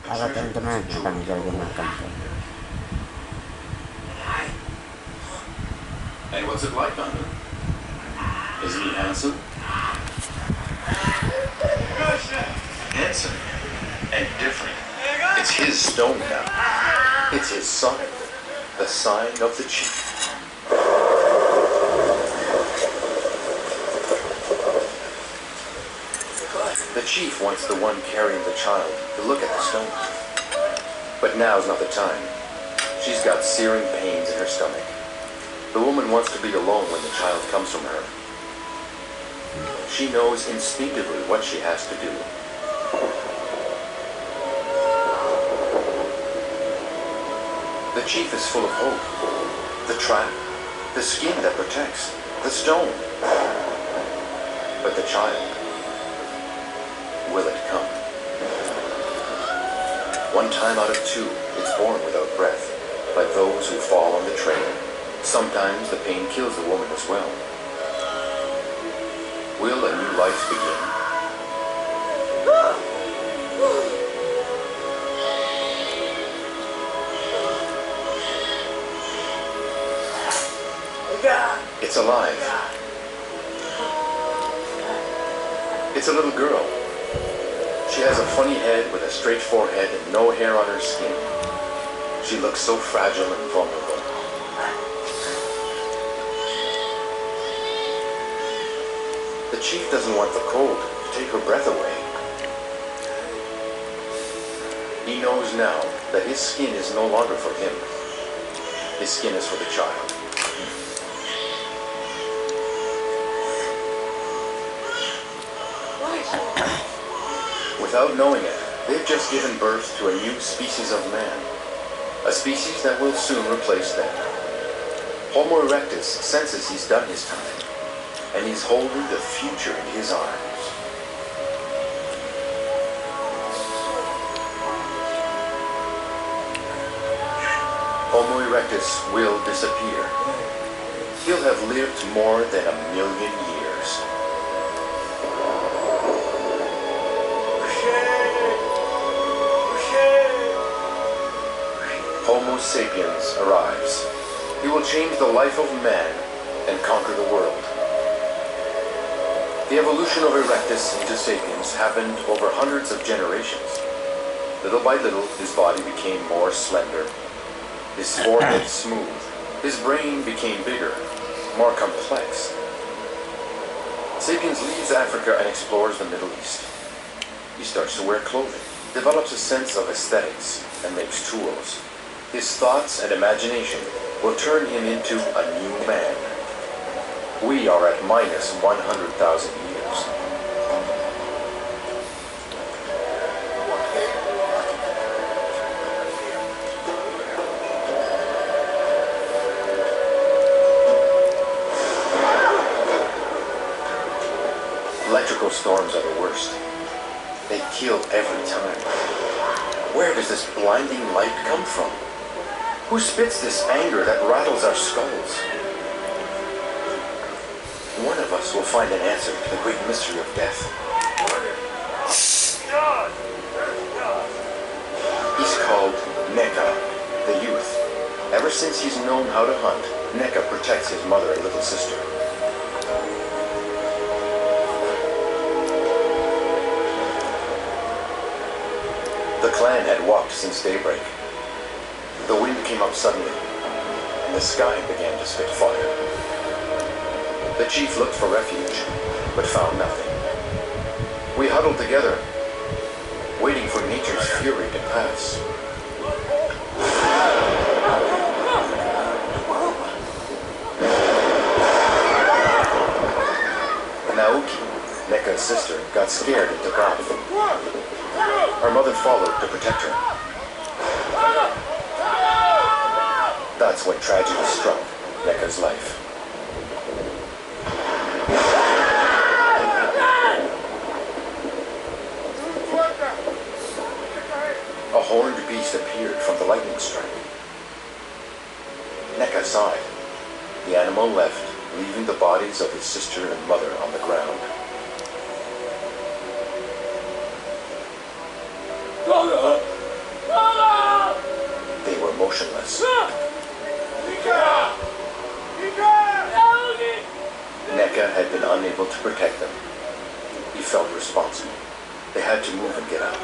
Para teman-teman akan menjadi makan. And what's it like on him? Isn't he handsome? Handsome and different. It's his stone now. It's his sign. The sign of the chief. The chief wants the one carrying the child to look at the stone. But now's not the time. She's got searing pains in her stomach. The woman wants to be alone when the child comes from her. She knows instinctively what she has to do. The chief is full of hope. The trap, the skin that protects, the stone. But the child, will it come? One time out of two, it's born without breath, like those who fall on the train. Sometimes the pain kills the woman as well. Will a new life begin? It's alive. It's a little girl. She has a funny head with a straight forehead and no hair on her skin. She looks so fragile and vulnerable. The chief doesn't want the cold to take her breath away. He knows now that his skin is no longer for him. His skin is for the child. Without knowing it, they've just given birth to a new species of man. A species that will soon replace them. Homo erectus senses he's done his time, and he's holding the future in his arms. Homo erectus will disappear. He'll have lived more than 1,000,000 years. Homo sapiens arrives. He will change the life of man and conquer the world. The evolution of Erectus into sapiens happened over hundreds of generations. Little by little, his body became more slender, his forehead smooth, his brain became bigger, more complex. Sapiens leaves Africa and explores the Middle East. He starts to wear clothing, develops a sense of aesthetics, and makes tools. His thoughts and imagination will turn him into a new man. We are at minus 100,000 years. Electrical storms are the worst. They kill every time. Where does this blinding light come from? Who spits this anger that rattles our skulls? One of us will find an answer to the great mystery of death. He's called Neka, the youth. Ever since he's known how to hunt, Neka protects his mother and little sister. The clan had walked since daybreak. The wind came up suddenly, and the sky began to spit fire. The chief looked for refuge, but found nothing. We huddled together, waiting for nature's fury to pass. Naoki, Neka's sister, got scared and took off. Our mother followed to protect her. That's when tragedy struck Neka's life. A horned beast appeared from the lightning strike. Neka saw it. The animal left, leaving the bodies of his sister and mother on the ground. motionless. NECA had been unable to protect them. He felt responsible. They had to move and get out.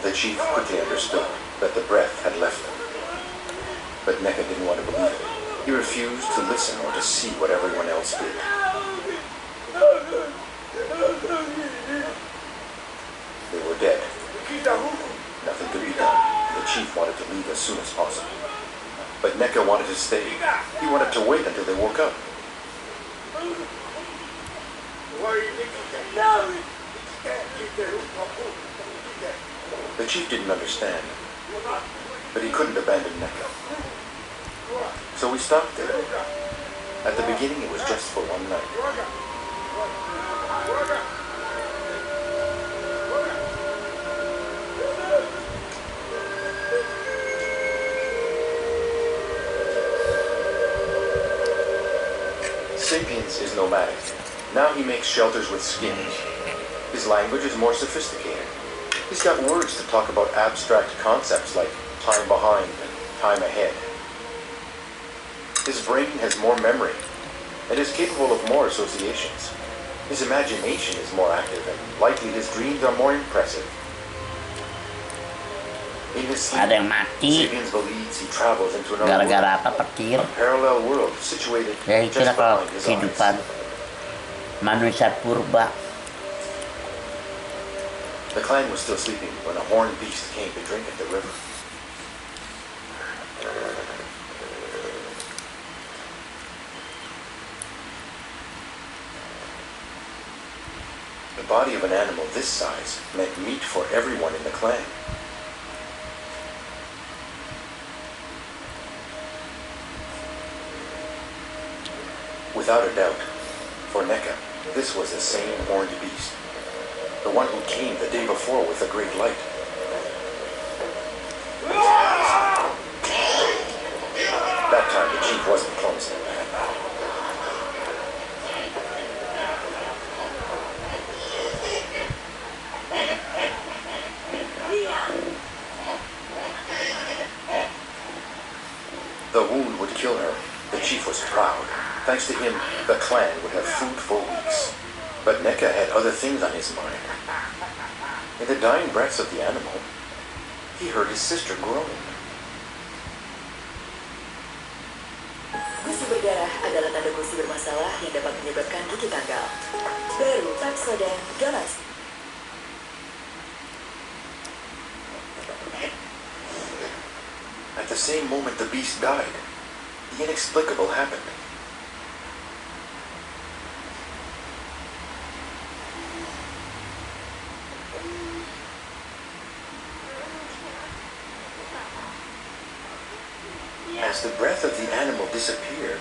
The chief quickly understood that the breath had left them. But NECA didn't want to believe it. He refused to listen or to see what everyone else did. They were dead. Nothing could be done. The chief wanted to leave as soon as possible. But NECA wanted to stay. He wanted to wait until they woke up. The chief didn't understand, but he couldn't abandon NECA. So we stopped there. At the beginning, it was just for one night. Sapiens is nomadic. Now he makes shelters with skins. His language is more sophisticated. He's got words to talk about abstract concepts like time behind and time ahead. His brain has more memory and is capable of more associations. His imagination is more active and likely his dreams are more impressive. In his sleep, Ada yang mati Sapiens believes he travels into another gara-gara world, apa, petir. a parallel world situated Ya just itulah kalau behind his kehidupan eyes. manusia purba. The clan was still sleeping when a horned beast came to drink at the river. The body of an animal this size meant meat for everyone in the clan. Without a doubt, for NECA, this was the same horned beast. The one who came the day before with the great light. That time the chief wasn't clumsy. The wound would kill her. The chief was proud. Thanks to him, the clan would have food for weeks. But NECA had other things on his mind. In the dying breaths of the animal, he heard his sister groan. Gusi berdarah adalah tanda gusi bermasalah yang dapat menyebabkan gigi tanggal. Baru Pepsodent Galas. At the same moment the beast died, the inexplicable happened. As the breath of the animal disappeared,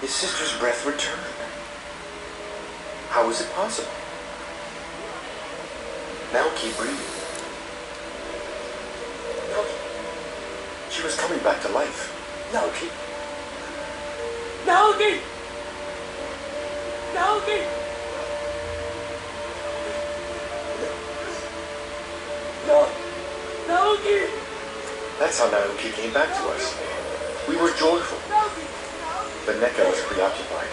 his sister's breath returned. How was it possible? Now keep breathing. She was coming back to life. Naoki. Naoki. Naoki. Naoki. That's how Naoki came back to us. We were joyful. But NECA was preoccupied.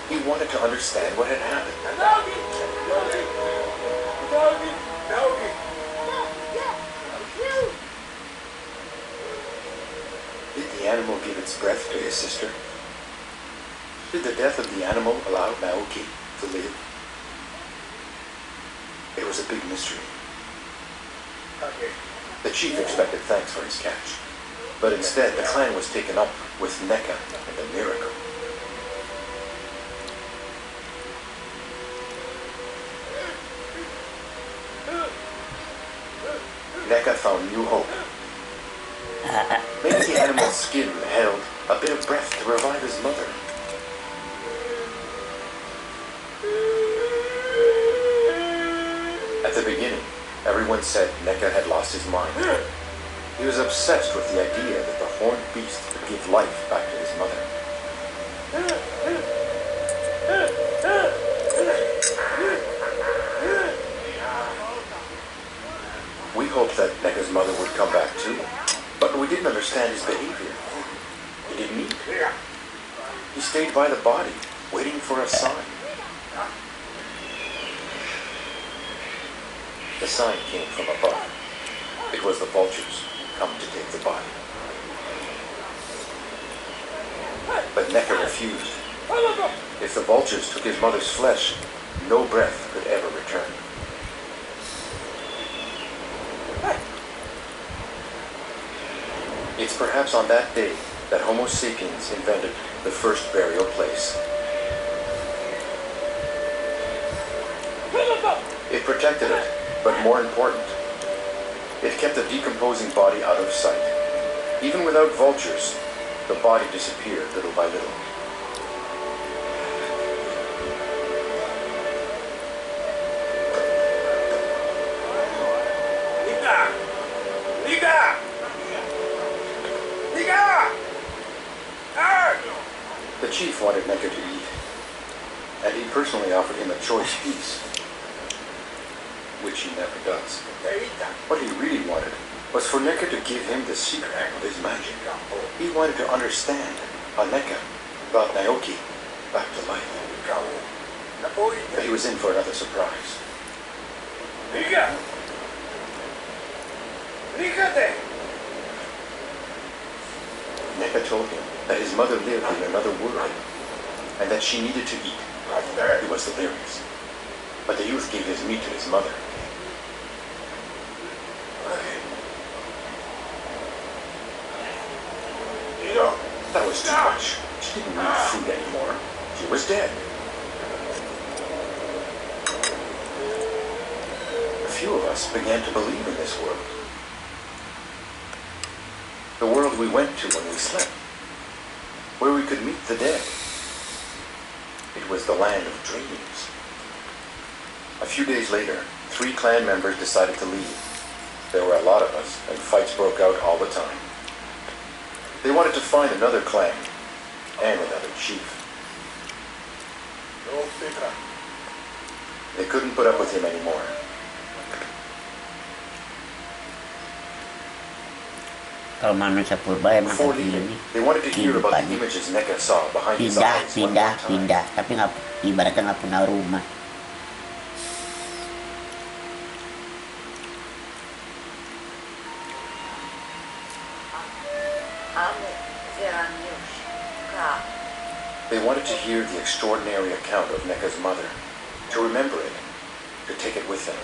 He wanted to understand what had happened. Naoki. Naoki. Naoki. Did the animal give its breath to his sister? Did the death of the animal allow Naoki to live? It was a big mystery. The chief expected thanks for his catch, but instead the clan was taken up with NECA and the miracle. NECA found new hope. Maybe the animal's skin held a bit of breath to revive his mother. At the beginning, everyone said NECA had lost his mind. He was obsessed with the idea that the horned beast could give life back to his mother. too. But we didn't understand his behavior. He didn't eat. He stayed by the body, waiting for a sign. The sign came from above. It was the vultures come to take the body. But Necker refused. If the vultures took his mother's flesh, no breath could ever return. It's perhaps on that day that Homo sapiens invented the first burial place. It protected it, but more important, it kept the decomposing body out of sight. Even without vultures, the body disappeared little by little. The chief wanted Necker to eat, and he personally offered him a choice piece, which he never does. What he really wanted was for Necker to give him the secret of his magic. He wanted to understand how Necker brought Naoki back to life. But he was in for another surprise. Necker told him that his mother lived in another world and that she needed to eat. He was delirious. But the youth gave his meat to his mother. That was too much. She didn't need food anymore. She was dead. A few of us began to believe in this world. The world we went to when we slept, where we could meet the dead. It was the land of dreams. A few days later, 3 clan members decided to leave. There were a lot of us, and fights broke out all the time. They wanted to find another clan and another chief. They couldn't put up with him anymore. Kalau manusia purba emang Before kayak leaving, gini they wanted to hear about the kehidupannya. images Necker saw behind his eyes one more time. Pindah, tapi nggak, ibaratnya nggak punya rumah. They wanted to hear the extraordinary account of Necker's mother, to remember it, to take it with them.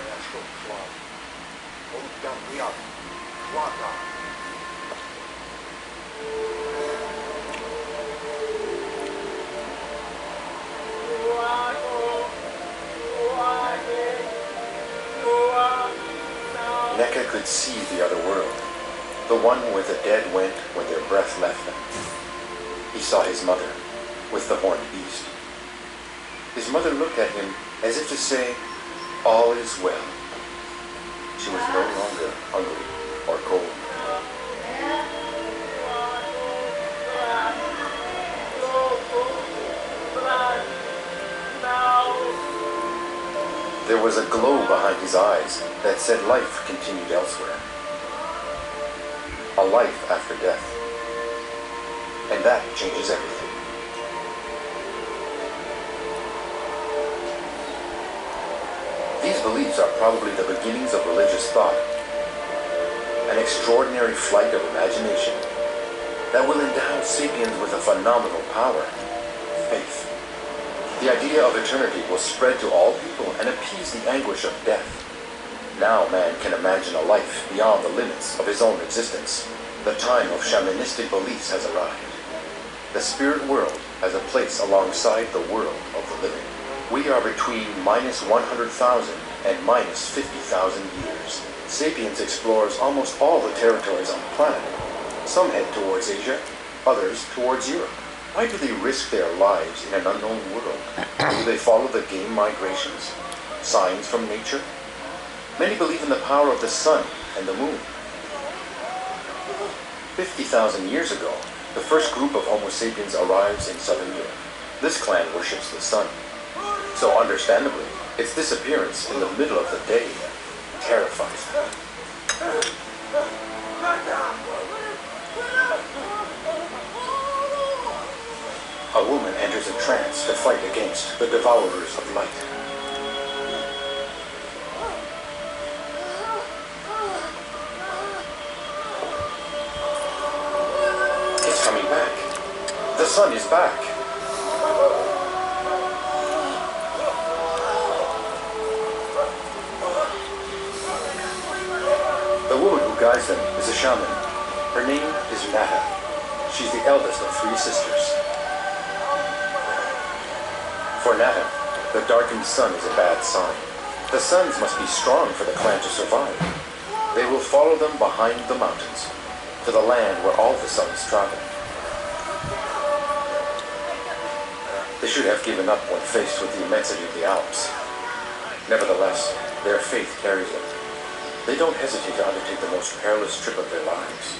Necker could see the other world, the one where the dead went when their breath left them. He saw his mother with the horned beast. His mother looked at him as if to say, all is well. She was no longer hungry or cold. There was a glow behind his eyes that said life continued elsewhere. A life after death. And that changes everything. These beliefs are probably the beginnings of religious thought, an extraordinary flight of imagination that will endow sapiens with a phenomenal power, faith. The idea of eternity will spread to all people and appease the anguish of death. Now man can imagine a life beyond the limits of his own existence. The time of shamanistic beliefs has arrived. The spirit world has a place alongside the world of the living. We are between -100,000 and -50,000 years. Sapiens explores almost all the territories on the planet. Some head towards Asia, others towards Europe. Why do they risk their lives in an unknown world? Do they follow the game migrations? Signs from nature? Many believe in the power of the sun and the moon. 50,000 years ago, the first group of Homo sapiens arrives in southern Europe. This clan worships the sun. So understandably, its disappearance in the middle of the day terrifies them. A woman enters a trance to fight against the devourers of light. It's coming back. The sun is back. The woman who guides them is a shaman. Her name is Nata. She's the eldest of 3 sisters. For Nata, the darkened sun is a bad sign. The sons must be strong for the clan to survive. They will follow them behind the mountains, to the land where all the sons travel. They should have given up when faced with the immensity of the Alps. Nevertheless, their faith carries them. They don't hesitate to undertake the most perilous trip of their lives.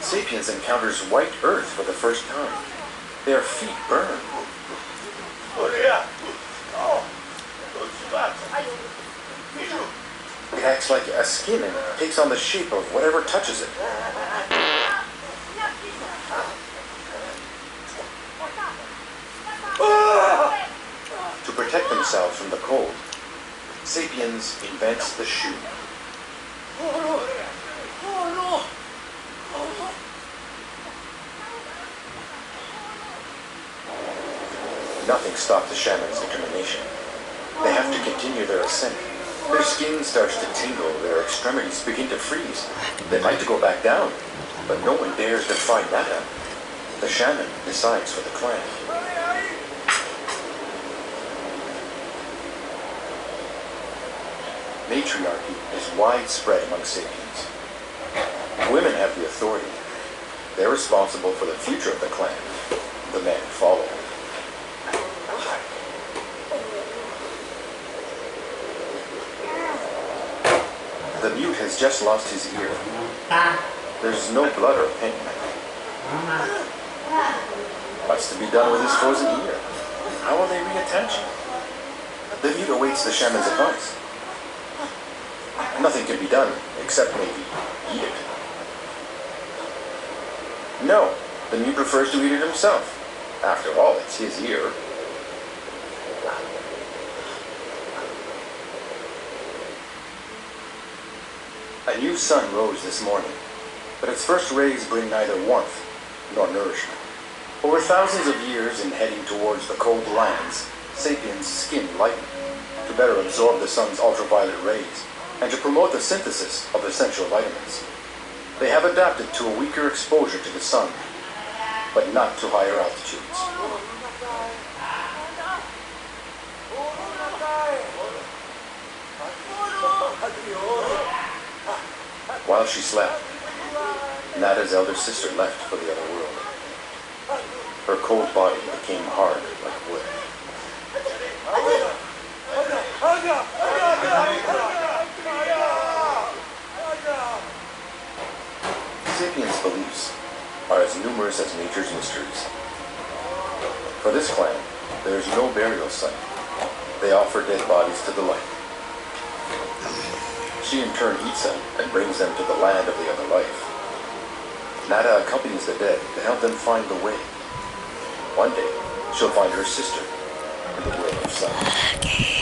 Sapiens encounters white earth for the first time. Their feet burn. It acts like a skin and takes on the shape of whatever touches it. To protect themselves from the cold, Sapiens invents the shoe. Nothing stopped the shaman's determination. They have to continue their ascent. Their skin starts to tingle, their extremities begin to freeze. They'd like to go back down, but no one dares defy Nata. The shaman decides for the clan. Matriarchy is widespread among Sapiens. Women have the authority. They're responsible for the future of the clan. The men follow. The mute has just lost his ear. There's no blood or pain. What's to be done with his frozen ear? How will they reattach it? The mute awaits the shaman's advice. Nothing can be done, except maybe eat it. No, the mute prefers to eat it himself. After all, it's his ear. A new sun rose this morning, but its first rays bring neither warmth nor nourishment. Over thousands of years in heading towards the cold lands, Sapiens' skin lightened to better absorb the sun's ultraviolet rays and to promote the synthesis of essential vitamins. They have adapted to a weaker exposure to the sun, but not to higher altitudes. While she slept, Nada's elder sister left for the other world. Her cold body became hard like wood. Sapiens' beliefs are as numerous as nature's mysteries. For this clan, there is no burial site. They offer dead bodies to the light. She in turn eats them and brings them to the land of the other life. Nada accompanies the dead to help them find the way. One day, she'll find her sister in the world of sun.